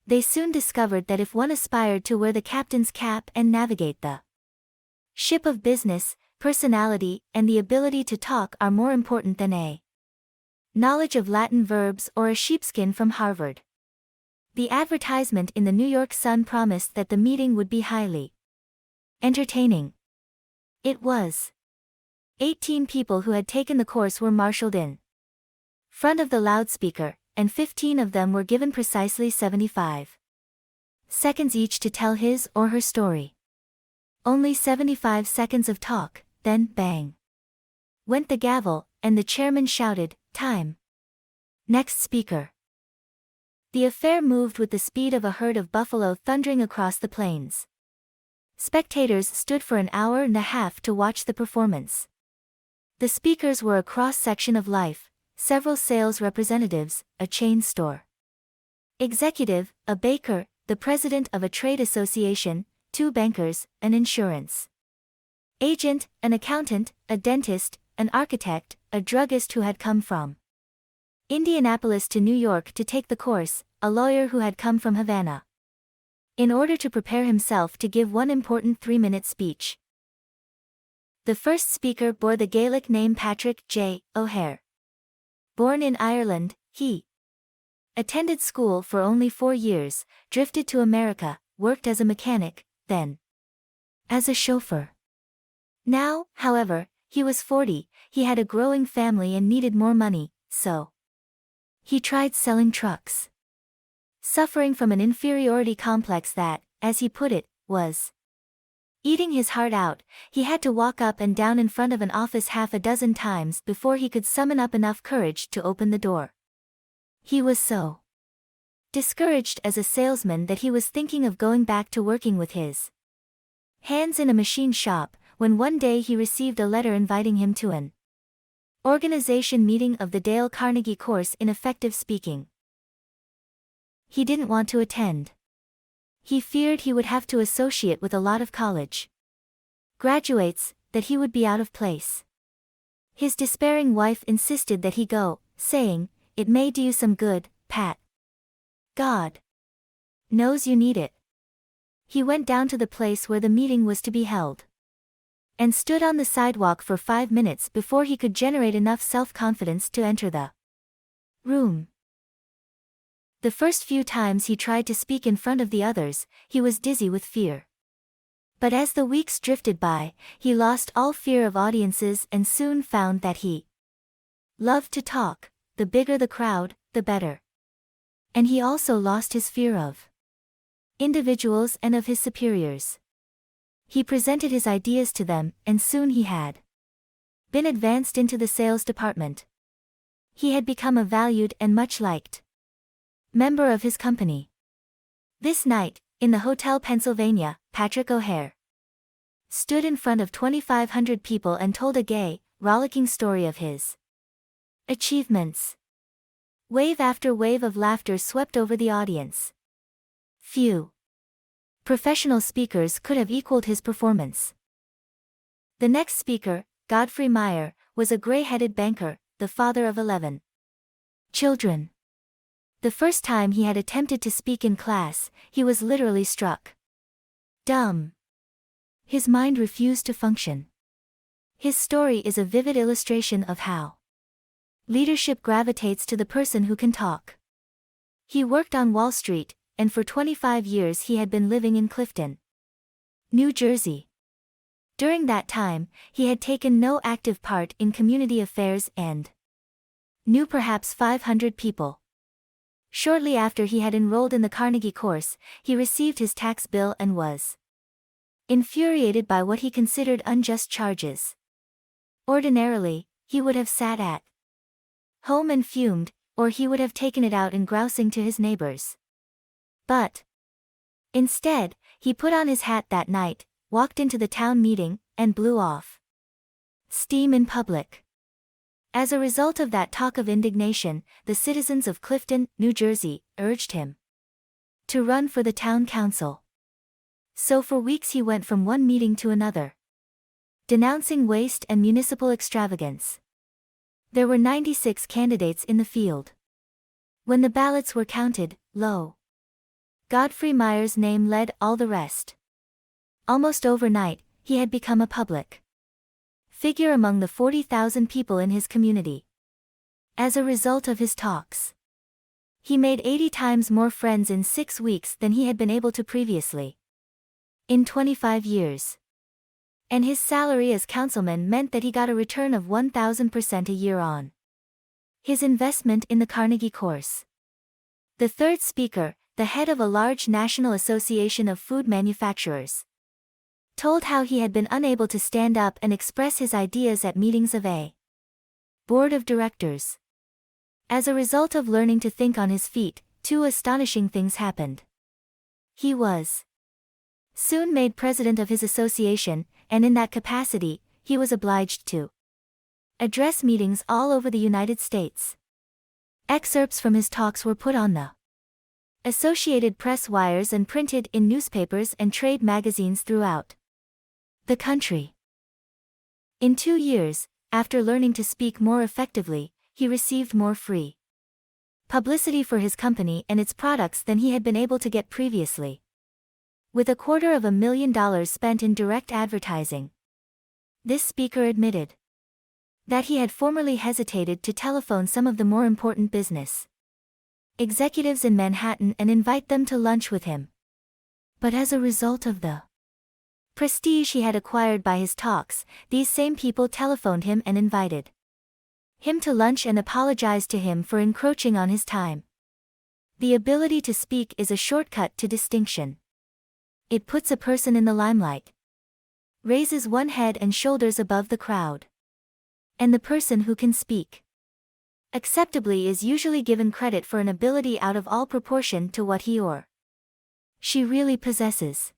They soon discovered that if one aspired to wear the captain's cap and navigate the ship of business, personality and the ability to talk are more important than a knowledge of Latin verbs or a sheepskin from Harvard. The advertisement in the New York Sun promised that the meeting would be highly entertaining. It was. 18 people who had taken the course were marshaled in front of the loudspeaker, and 15 of them were given precisely 75 seconds each to tell his or her story. Only 75 seconds of talk, then bang went the gavel, and the chairman shouted, "Time. Next speaker." The affair moved with the speed of a herd of buffalo thundering across the plains. Spectators stood for an hour and a half to watch the performance. The speakers were a cross-section of life: several sales representatives, a chain store executive, a baker, the president of a trade association, 2 bankers, an insurance agent, an accountant, a dentist, an architect, a druggist who had come from Indianapolis to New York to take the course, a lawyer who had come from Havana in order to prepare himself to give one important 3-minute speech. The first speaker bore the Gaelic name Patrick J. O'Hare. Born in Ireland, he attended school for only 4 years, drifted to America, worked as a mechanic, then as a chauffeur. Now, however, he was 40, he had a growing family and needed more money, so he tried selling trucks. Suffering from an inferiority complex that, as he put it, was eating his heart out, he had to walk up and down in front of an office half a dozen times before he could summon up enough courage to open the door. He was so discouraged as a salesman that he was thinking of going back to working with his hands in a machine shop, when one day he received a letter inviting him to an organization meeting of the Dale Carnegie course in effective speaking. He didn't want to attend. He feared he would have to associate with a lot of college graduates, that he would be out of place. His despairing wife insisted that he go, saying, "It may do you some good, Pat. God knows you need it." He went down to the place where the meeting was to be held and stood on the sidewalk for 5 minutes before he could generate enough self-confidence to enter the room. The first few times he tried to speak in front of the others, he was dizzy with fear. But as the weeks drifted by, he lost all fear of audiences and soon found that he loved to talk. The bigger the crowd, the better. And he also lost his fear of individuals and of his superiors. He presented his ideas to them, and soon he had been advanced into the sales department. He had become a valued and much liked member of his company. This night, in the Hotel Pennsylvania, Patrick O'Hare stood in front of 2,500 people and told a gay, rollicking story of his achievements. Wave after wave of laughter swept over the audience. Few professional speakers could have equaled his performance. The next speaker, Godfrey Meyer, was a gray-headed banker, the father of 11 children. The first time he had attempted to speak in class, he was literally struck dumb. His mind refused to function. His story is a vivid illustration of how leadership gravitates to the person who can talk. He worked on Wall Street, and for 25 years he had been living in Clifton, New Jersey. During that time, he had taken no active part in community affairs and knew perhaps 500 people. Shortly after he had enrolled in the Carnegie course, he received his tax bill and was infuriated by what he considered unjust charges. Ordinarily, he would have sat at home and fumed, or he would have taken it out in grousing to his neighbors. But instead, he put on his hat that night, walked into the town meeting, and blew off steam in public. As a result of that talk of indignation, the citizens of Clifton, New Jersey, urged him to run for the town council. So for weeks he went from one meeting to another, denouncing waste and municipal extravagance. There were 96 candidates in the field. When the ballots were counted, lo Godfrey Meyer's name led all the rest. Almost overnight, he had become a public figure among the 40,000 people in his community. As a result of his talks, he made 80 times more friends in 6 weeks than he had been able to previously in 25 years. And his salary as councilman meant that he got a return of 1,000% a year on his investment in the Carnegie course. The third speaker, the head of a large national association of food manufacturers, told how he had been unable to stand up and express his ideas at meetings of a board of directors. As a result of learning to think on his feet, 2 astonishing things happened. He was soon made president of his association, and in that capacity, he was obliged to address meetings all over the United States. Excerpts from his talks were put on the Associated Press wires and printed in newspapers and trade magazines throughout the country. In 2 years, after learning to speak more effectively, he received more free publicity for his company and its products than he had been able to get previously. With $250,000 spent in direct advertising, this speaker admitted that he had formerly hesitated to telephone some of the more important business executives in Manhattan and invite them to lunch with him. But as a result of the prestige he had acquired by his talks, these same people telephoned him and invited him to lunch and apologized to him for encroaching on his time. The ability to speak is a shortcut to distinction. It puts a person in the limelight, raises one head and shoulders above the crowd. And the person who can speak acceptably is usually given credit for an ability out of all proportion to what he or she really possesses.